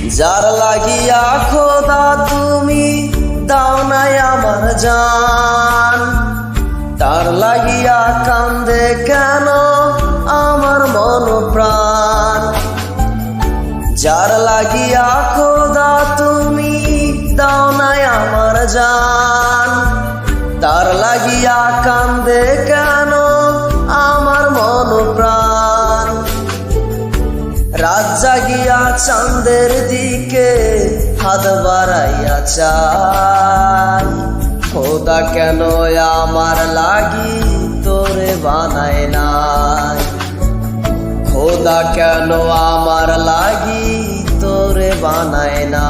যার লাগিয়া খোদা তুমি দাও নাই আমার জান, তার লাগিয়া কান্দে কেন আমার মন প্রাণ। যার লাগিয়া খোদা তুমি দাও নাই আমার জান, তার লাগিয়া কান্দে কেন আমার মন প্রাণ। রাত জাগিয়া চাঁদের দিকে হাত বাড়াইয়া চাই, খোদা কেন আমার লাগি তোরে বানায় নাই, খোদা কেন আমার লাগি তোরে বানায় না।